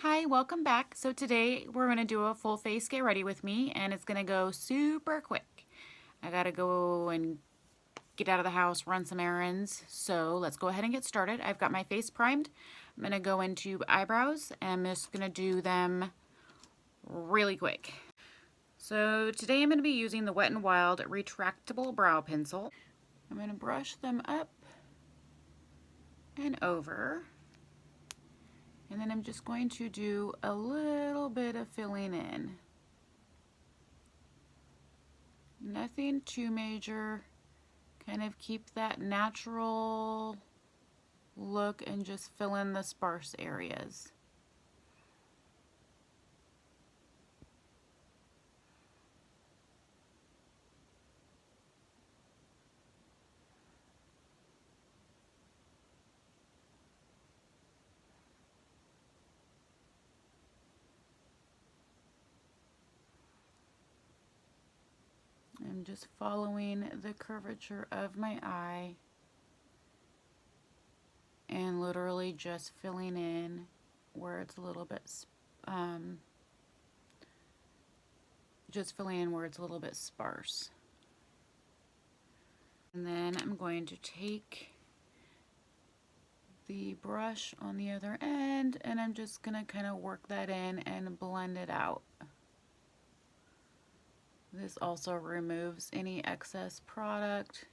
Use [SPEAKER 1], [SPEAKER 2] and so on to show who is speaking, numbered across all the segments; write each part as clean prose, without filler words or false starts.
[SPEAKER 1] Hi, welcome back. So today we're going to do a full face get ready with me, and it's going to go super quick. I got to go and get out of the house, run some errands. So let's go ahead and get started. I've got my face primed. I'm going to go into eyebrows, and I'm just going to do them really quick. So today I'm going to be using the Wet n Wild retractable brow pencil. I'm going to brush them up and over. And then I'm just going to do a little bit of filling in. Nothing too major. Kind of keep that natural look and just fill in the sparse areas. I'm just following the curvature of my eye and literally just filling in where it's a little bit sparse. And then I'm going to take the brush on the other end and I'm just gonna kind of work that in and blend it out. This also removes any excess product,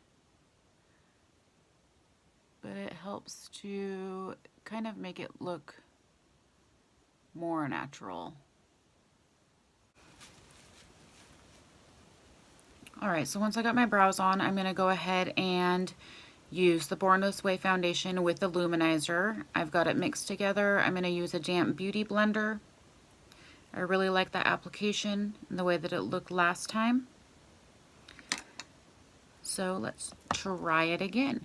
[SPEAKER 1] but it helps to kind of make it look more natural. Alright, so once I got my brows on, I'm going to go ahead and use the Born This Way foundation with the Luminizer. I've got it mixed together. I'm going to use a damp beauty blender. I really like that application and the way that it looked last time. So let's try it again.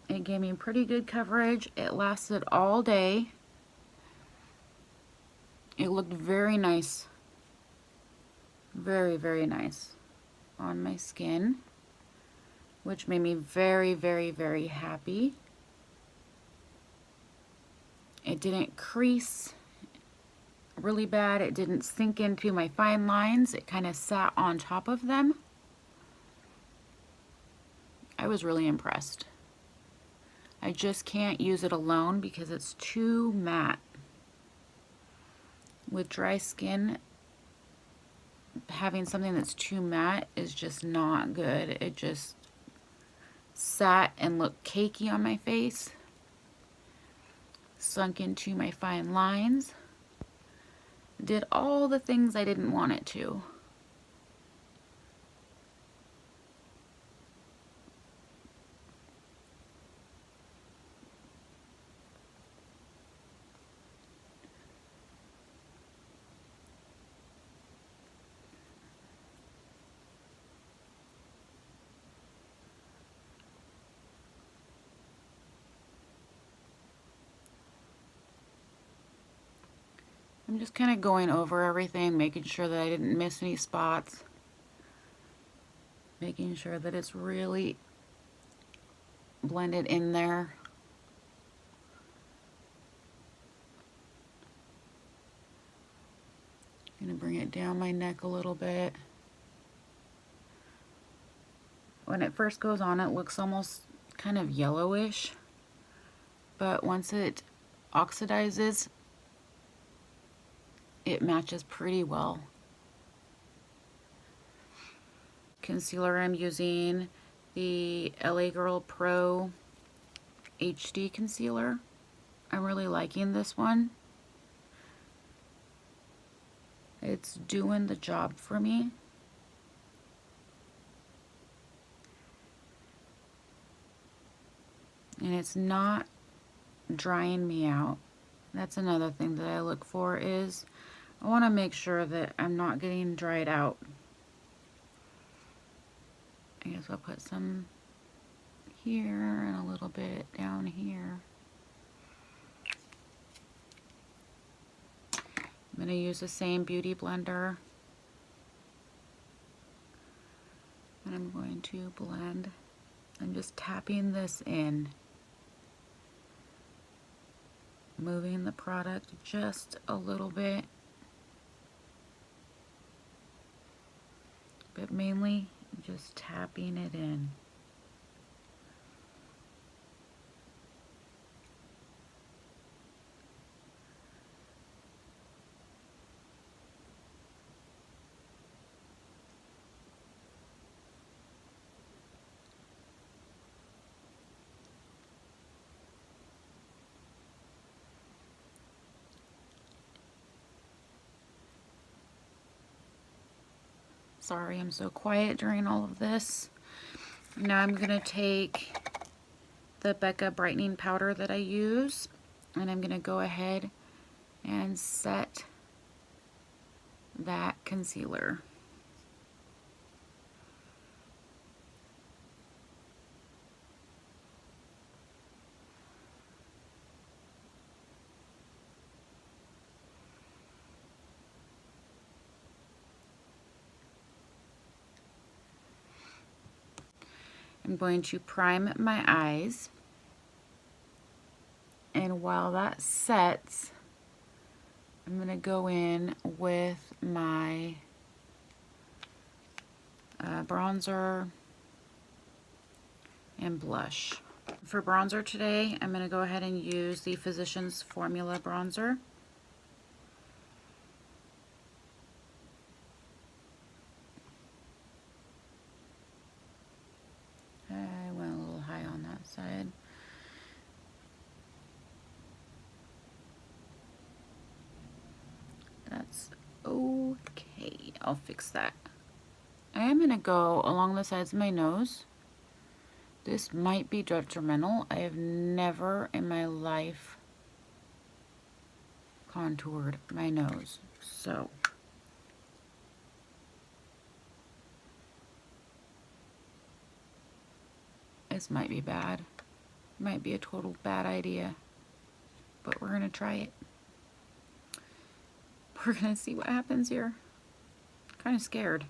[SPEAKER 1] It gave me pretty good coverage. It lasted all day. It looked very nice. Very, very nice on my skin, which made me very, very, very happy. It didn't crease really bad. It didn't sink into my fine lines. It kind of sat on top of them. I was really impressed. I just can't use it alone because it's too matte. With dry skin, having something that's too matte is just not good. It just sat and looked cakey on my face, sunk into my fine lines, did all the things I didn't want it to. I'm just kind of going over everything, making sure that I didn't miss any spots, making sure that it's really blended in there. I'm going to bring it down my neck a little bit. When it first goes on, it looks almost kind of yellowish, but once it oxidizes, it matches pretty well. Concealer, I'm using the LA Girl Pro HD concealer. I'm really liking this one. It's doing the job for me. And it's not drying me out. That's another thing that I look for, is I want to make sure that I'm not getting dried out. I guess I'll put some here and a little bit down here. I'm going to use the same beauty blender. And I'm going to blend. I'm just tapping this in. Moving the product just a little bit. But mainly just tapping it in. Sorry, I'm so quiet during all of this. Now I'm going to take the BECCA brightening powder that I use, and I'm going to go ahead and set that concealer. I'm going to prime my eyes, and while that sets, I'm going to go in with my bronzer and blush. For bronzer today, I'm going to go ahead and use the Physicians Formula bronzer. Side. That's okay. I'll fix that. I am going to go along the sides of my nose. This might be detrimental. I have never in my life contoured my nose. So this might be bad. Might be a total bad idea. But we're going to try it. We're going to see what happens here. Kind of scared.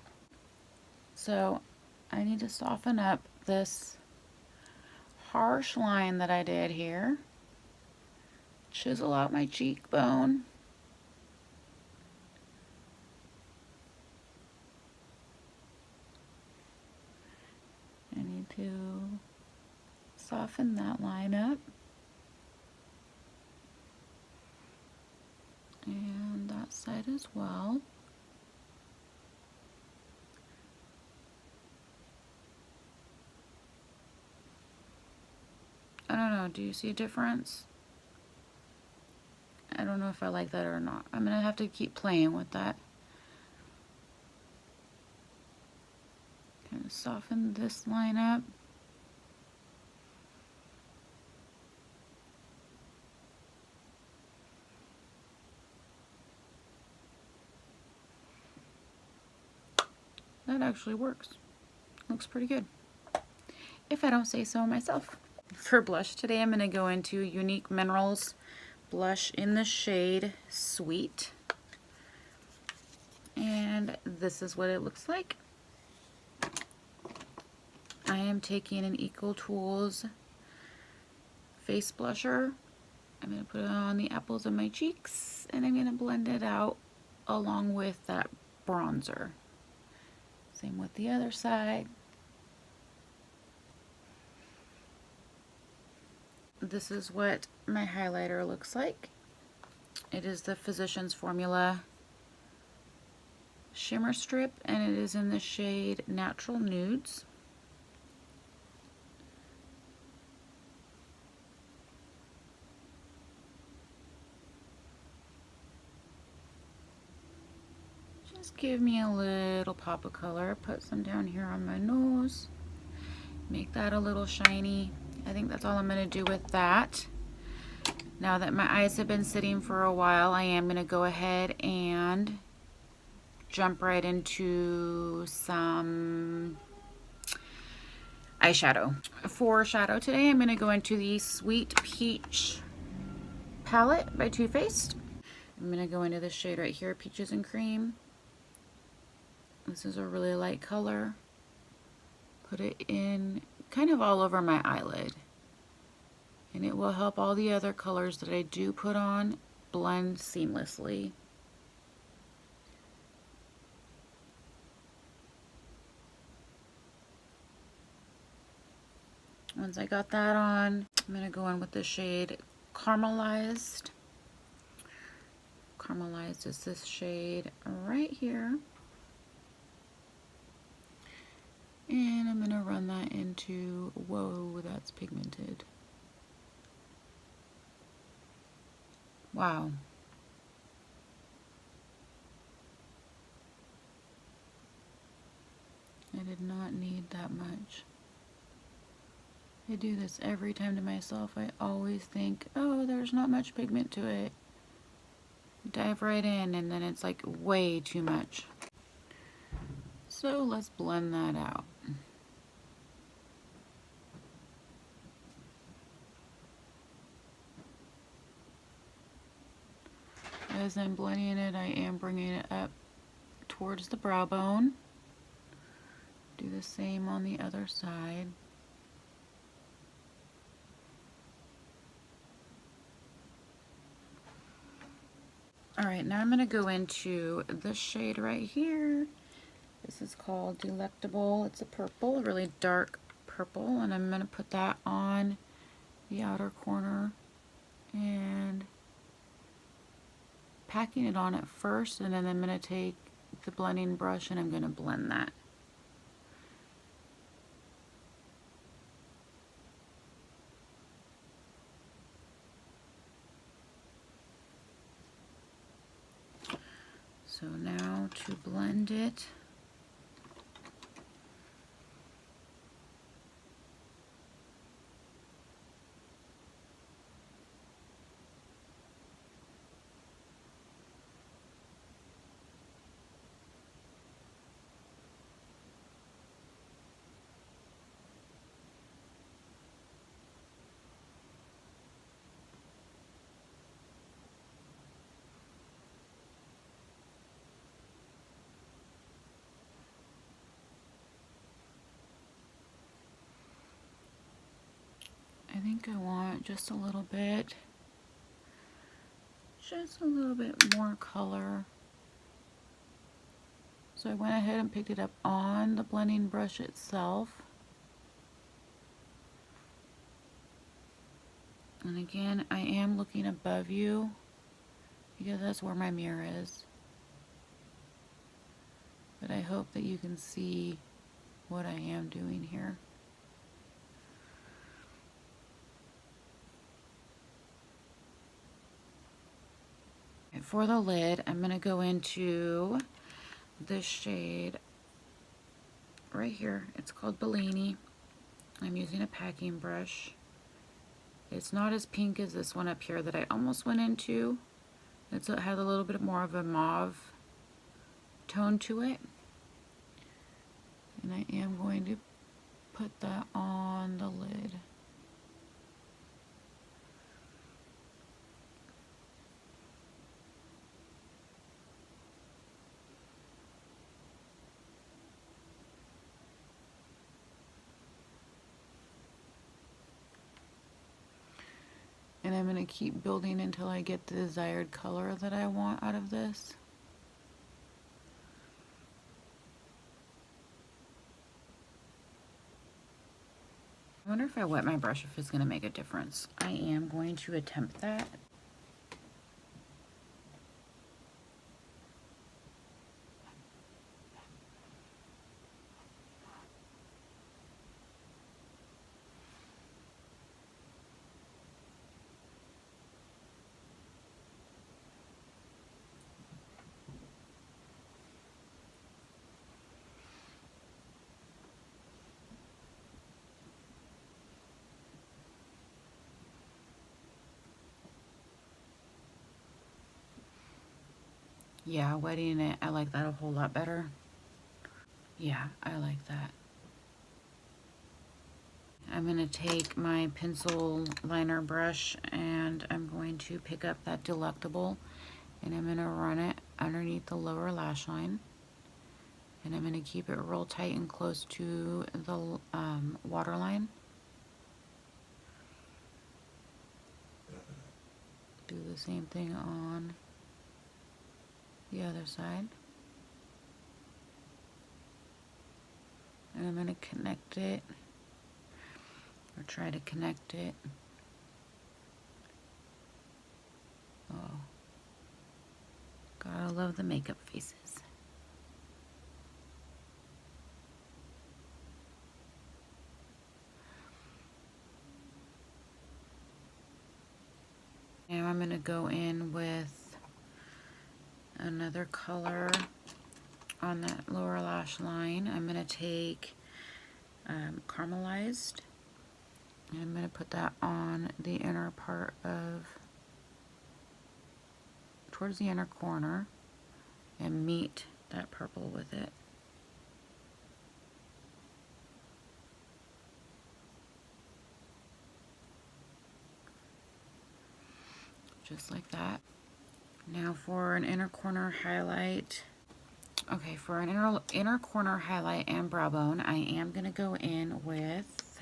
[SPEAKER 1] So I need to soften up this harsh line that I did here. Chisel out my cheekbone. I need to soften that line up. And that side as well. I don't know, do you see a difference? I don't know if I like that or not. I'm gonna have to keep playing with that. Kind of soften this line up. That actually works. Looks pretty good, if I don't say so myself. For blush today, I'm going to go into Younique Minerals blush in the shade Sweet. And this is what it looks like. I am taking an Eco Tools face blusher. I'm going to put it on the apples of my cheeks, and I'm going to blend it out along with that bronzer. Same with the other side. This is what my highlighter looks like. It is the Physicians Formula Shimmer Strip, and it is in the shade Natural Nudes. Just give me a little pop of color. Put some down here on my nose. Make that a little shiny. I think that's all I'm going to do with that. Now that my eyes have been sitting for a while, I am going to go ahead and jump right into some eyeshadow. For shadow today, I'm going to go into the Sweet Peach palette by Too Faced. I'm I'm going to go into this shade right here, Peaches and Cream. This is a really light color. Put it in kind of all over my eyelid. And it will help all the other colors that I do put on blend seamlessly. Once I got that on, I'm going to go in with the shade Caramelized. Caramelized is this shade right here. And I'm going to run that into, whoa, that's pigmented. Wow. I did not need that much. I do this every time to myself. I always think, oh, there's not much pigment to it. Dive right in, and then it's like way too much. So let's blend that out. As I'm blending it, I am bringing it up towards the brow bone. Do the same on the other side. Alright, now I'm going to go into this shade right here. This is called Delectable. It's a purple, a really dark purple, and I'm going to put that on the outer corner and packing it on at first, and then I'm going to take the blending brush and I'm going to blend that. So now to blend it, I think I want just a little bit more color. So I went ahead and picked it up on the blending brush itself. And again, I am looking above you because that's where my mirror is. But I hope that you can see what I am doing here. For the lid, I'm going to go into this shade right here. It's called Bellini. I'm using a packing brush. It's not as pink as this one up here that I almost went into. It has a little bit more of a mauve tone to it. And I am going to put that on the lid. And I'm going to keep building until I get the desired color that I want out of this. I wonder if I wet my brush if it's going to make a difference. I am going to attempt that. Yeah, wetting it, I like that a whole lot better. Yeah, I like that. I'm going to take my pencil liner brush and I'm going to pick up that Delectable And I'm going to run it underneath the lower lash line. And I'm going to keep it real tight and close to the waterline. Do the same thing on the other side. And I'm going to connect it, or try to connect it. Oh, gotta love the makeup faces. Now I'm going to go in with another color on that lower lash line. I'm going to take Caramelized, and I'm going to put that on the inner part of, towards the inner corner, and meet that purple with it. Just like that. Now for an inner corner highlight. Okay, for an inner corner highlight and brow bone, I am going to go in with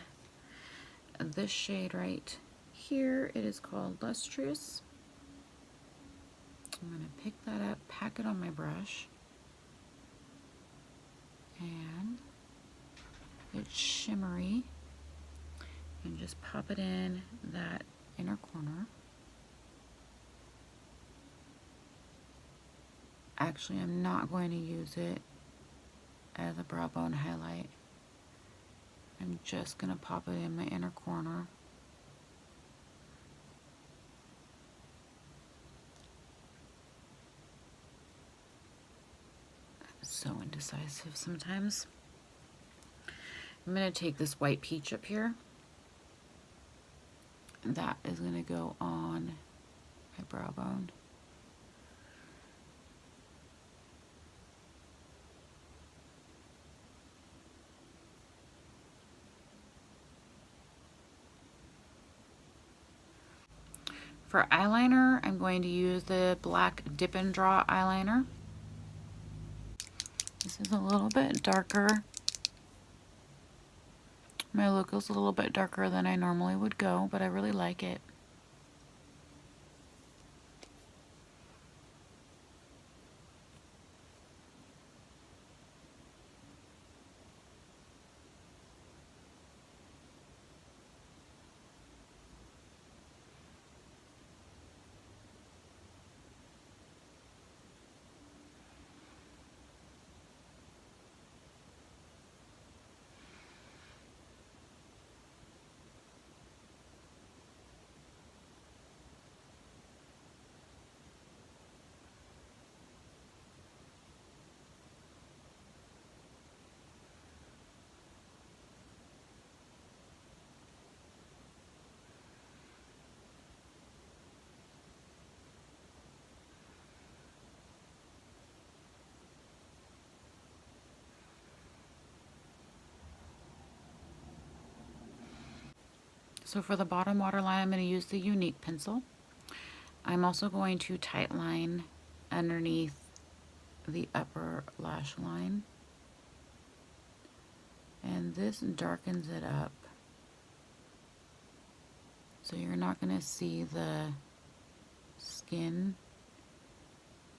[SPEAKER 1] this shade right here. It is called Lustrous. I'm going to pick that up, pack it on my brush, and it's shimmery, and just pop it in that inner corner. Actually, I'm not going to use it as a brow bone highlight. I'm just going to pop it in my inner corner. I'm so indecisive sometimes. I'm going to take this white peach up here. And that is going to go on my brow bone. For eyeliner, I'm going to use the black Dip and Draw eyeliner. This is a little bit darker. My look is a little bit darker than I normally would go, but I really like it. So for the bottom waterline, I'm going to use the Younique pencil. I'm also going to tightline underneath the upper lash line. And this darkens it up. So you're not going to see the skin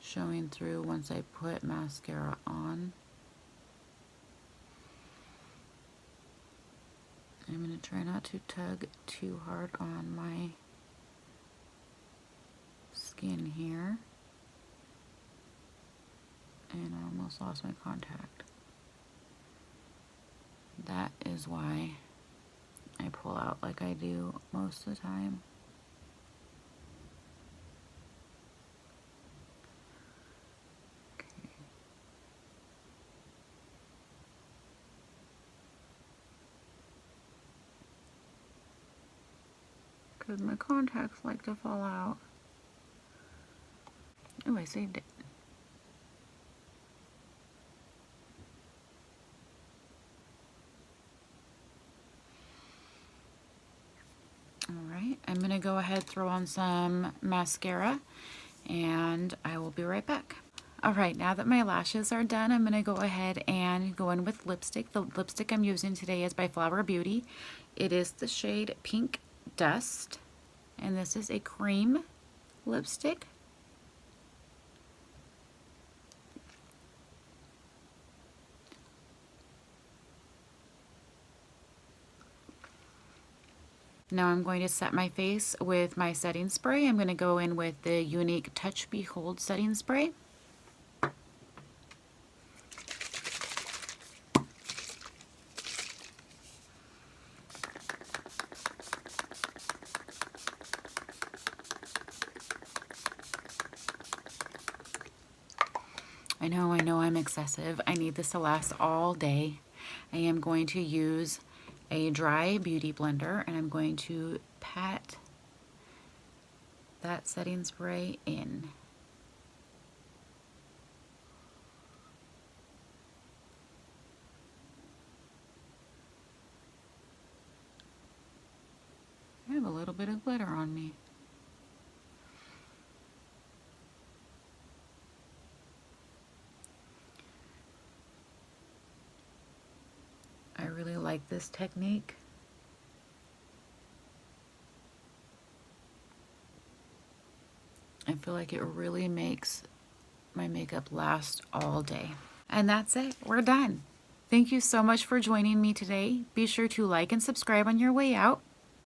[SPEAKER 1] showing through once I put mascara on. I'm going to try not to tug too hard on my skin here. And I almost lost my contact. That is why I pull out like I do most of the time. Okay. Because my contacts like to fall out. Oh, I saved it. Alright, I'm going to go ahead and throw on some mascara. and I will be right back. Alright, now that my lashes are done, I'm going to go ahead and go in with lipstick. The lipstick I'm using today is by Flower Beauty. It is the shade Pink Dust, and this is a cream lipstick. Now I'm going to set my face with my setting spray. I'm going to go in with the Younique Touch Behold setting spray. I know I'm excessive. I need this to last all day. I am going to use a dry beauty blender, and I'm going to pat that setting spray in. I have a little bit of glitter on me. I really like this technique. I feel like it really makes my makeup last all day. And that's it. We're done. Thank you so much for joining me today. Be sure to like and subscribe on your way out.